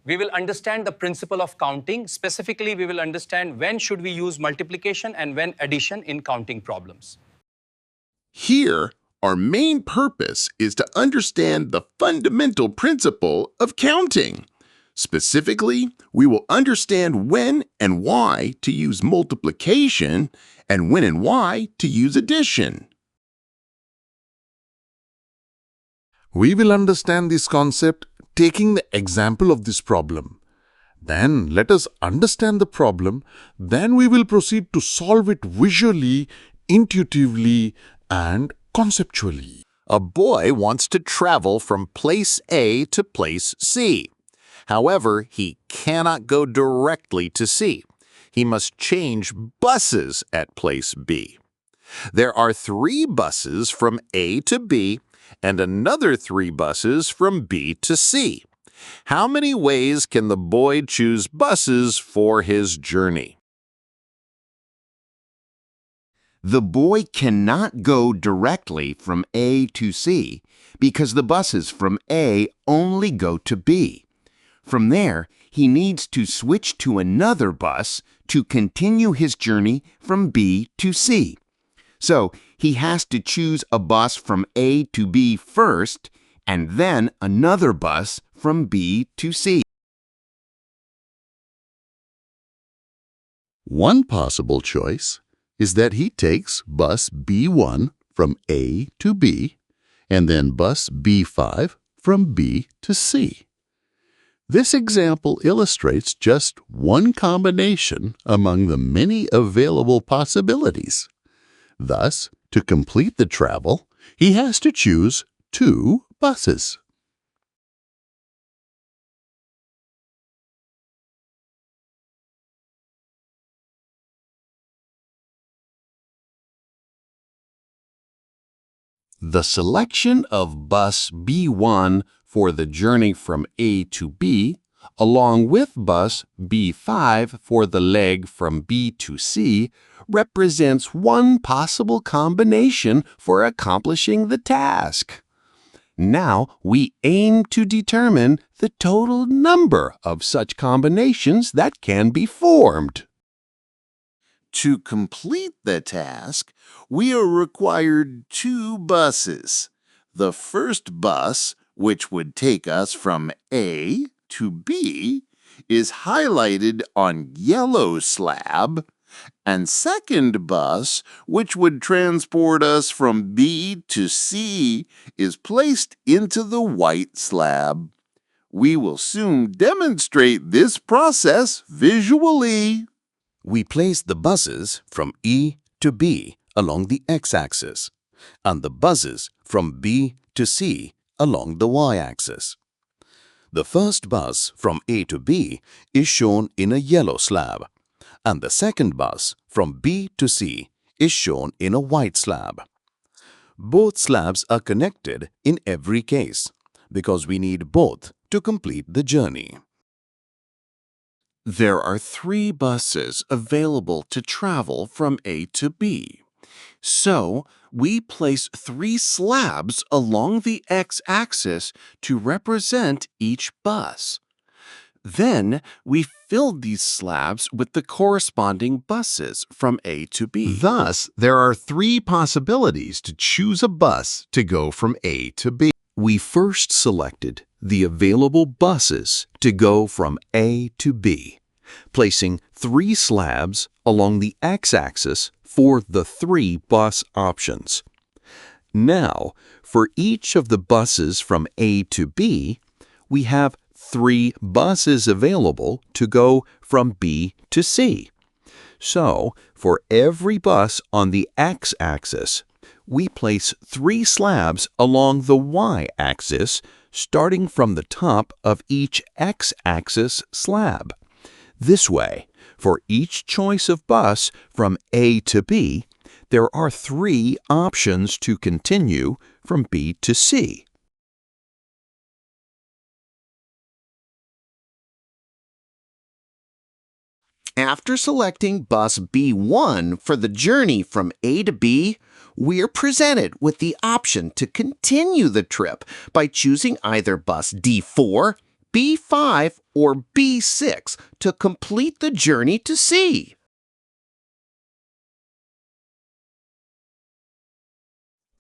We will understand the principle of counting. Specifically, we will understand when should we use multiplication and when addition in counting problems. Here, our main purpose is to understand the fundamental principle of counting. Specifically, we will understand when and why to use multiplication and when and why to use addition. We will understand this concept taking the example of this problem. Then let us understand the problem, then we will proceed to solve it visually, intuitively, and conceptually. A boy wants to travel from place A to place C. However, he cannot go directly to C. He must change buses at place B. There are 3 buses from A to B and another 3 buses from B to C. How many ways can the boy choose buses for his journey? The boy cannot go directly from A to C because the buses from A only go to B. From there, he needs to switch to another bus to continue his journey from B to C. So, he has to choose a bus from A to B first and then another bus from B to C. One possible choice is that he takes bus B1 from A to B and then bus B5 from B to C. This example illustrates just one combination among the many available possibilities. Thus, to complete the travel, he has to choose 2 buses. The selection of bus B1 for the journey from A to B, along with bus B5 for the leg from B to C, represents one possible combination for accomplishing the task. Now we aim to determine the total number of such combinations that can be formed. To complete the task, we are required 2 buses. The first bus, which would take us from A to B, is highlighted on yellow slab, and second bus, which would transport us from B to C, is placed into the white slab. We will soon demonstrate this process visually. We place the buses from E to B along the x-axis and the buses from B to C along the y-axis. The first bus from A to B is shown in a yellow slab, and the second bus from B to C is shown in a white slab. Both slabs are connected in every case because we need both to complete the journey. There are 3 buses available to travel from A to B. So, we place 3 slabs along the x-axis to represent each bus. Then, we filled these slabs with the corresponding buses from A to B. Thus, there are 3 possibilities to choose a bus to go from A to B. We first selected the available buses to go from A to B, placing 3 slabs along the x-axis for the 3 bus options. Now, for each of the buses from A to B, we have 3 buses available to go from B to C. So, for every bus on the x-axis, we place 3 slabs along the y-axis, starting from the top of each x-axis slab. This way, for each choice of bus from A to B, there are 3 options to continue from B to C. After selecting bus B1 for the journey from A to B, we're presented with the option to continue the trip by choosing either bus D4, B5 or B6 to complete the journey to C.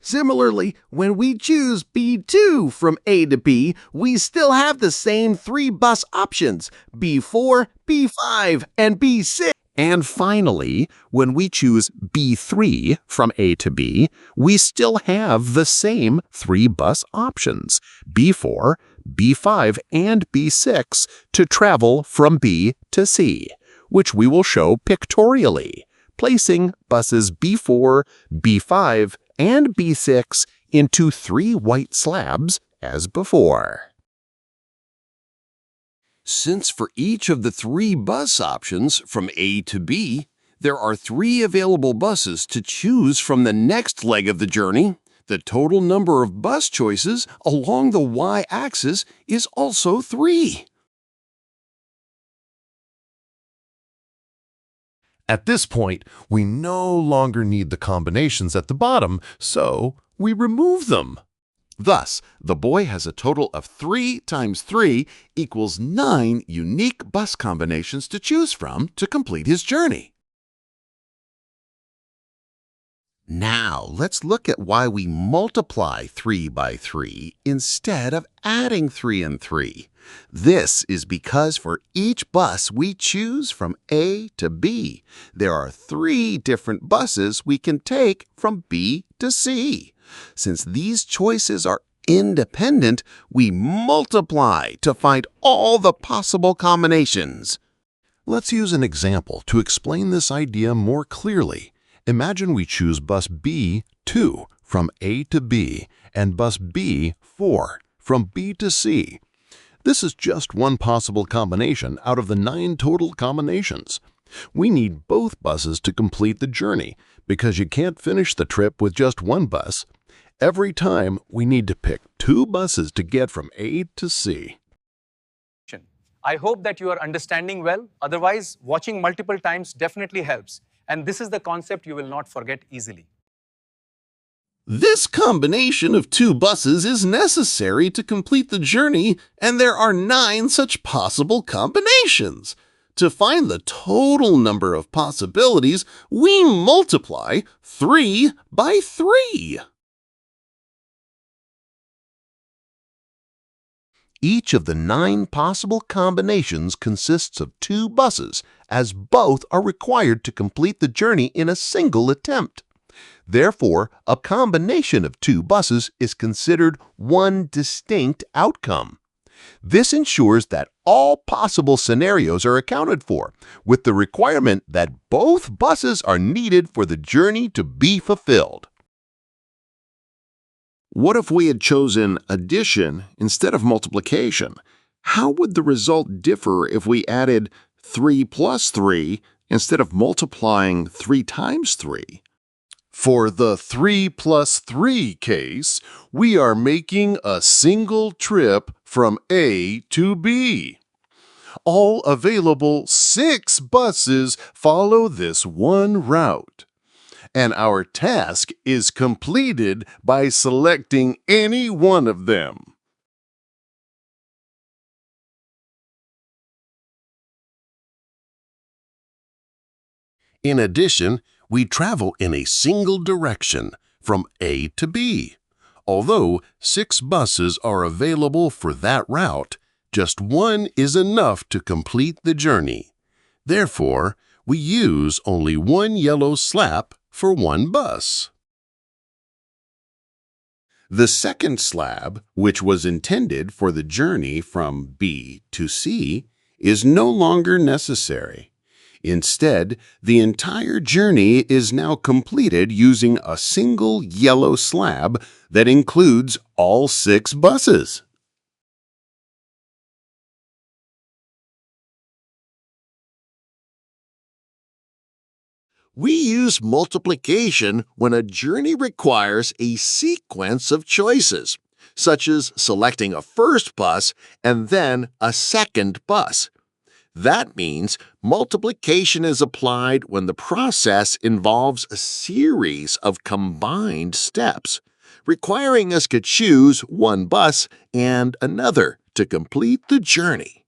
Similarly, when we choose B2 from A to B, we still have the same 3 bus options, B4, B5, and B6. And finally, when we choose B3 from A to B, we still have the same 3 bus options, B4, B5, and B6 to travel from B to C, which we will show pictorially, placing buses B4, B5, and B6 into 3 white slabs as before. Since for each of the 3 bus options from A to B, there are 3 available buses to choose from the next leg of the journey, the total number of bus choices along the y-axis is also 3. At this point, we no longer need the combinations at the bottom, so we remove them. Thus, the boy has a total of 3 times 3 equals 9 unique bus combinations to choose from to complete his journey. Now, let's look at why we multiply 3 by 3 instead of adding 3 and 3. This is because for each bus we choose from A to B, there are 3 different buses we can take from B to C. Since these choices are independent, we multiply to find all the possible combinations. Let's use an example to explain this idea more clearly. Imagine we choose bus B2 from A to B and bus B4 from B to C. This is just one possible combination out of the 9 total combinations. We need both buses to complete the journey because you can't finish the trip with just one bus. Every time, we need to pick 2 buses to get from A to C. I hope that you are understanding well. Otherwise, watching multiple times definitely helps. And this is the concept you will not forget easily. This combination of 2 buses is necessary to complete the journey, and there are 9 such possible combinations. To find the total number of possibilities, we multiply 3 by 3. Each of the 9 possible combinations consists of 2 buses, as both are required to complete the journey in a single attempt. Therefore, a combination of 2 buses is considered one distinct outcome. This ensures that all possible scenarios are accounted for, with the requirement that both buses are needed for the journey to be fulfilled. What if we had chosen addition instead of multiplication? How would the result differ if we added 3 plus 3 instead of multiplying 3 times 3? For the 3 plus 3 case, we are making a single trip from A to B. All available 6 buses follow this one route, and our task is completed by selecting any one of them. In addition, we travel in a single direction from A to B. Although 6 buses are available for that route, just one is enough to complete the journey. Therefore, we use only one yellow slab for one bus. The second slab, which was intended for the journey from B to C, is no longer necessary. Instead, the entire journey is now completed using a single yellow slab that includes all 6 buses. We use multiplication when a journey requires a sequence of choices, such as selecting a first bus and then a second bus. That means multiplication is applied when the process involves a series of combined steps, requiring us to choose one bus and another to complete the journey.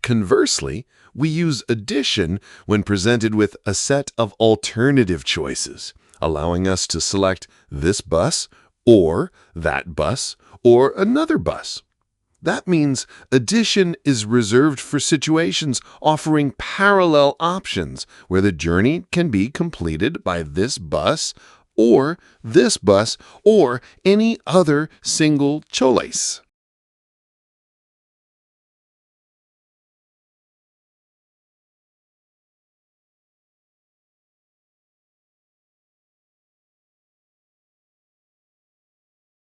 Conversely, we use addition when presented with a set of alternative choices, allowing us to select this bus or that bus or another bus. That means addition is reserved for situations offering parallel options where the journey can be completed by this bus or any other single choice.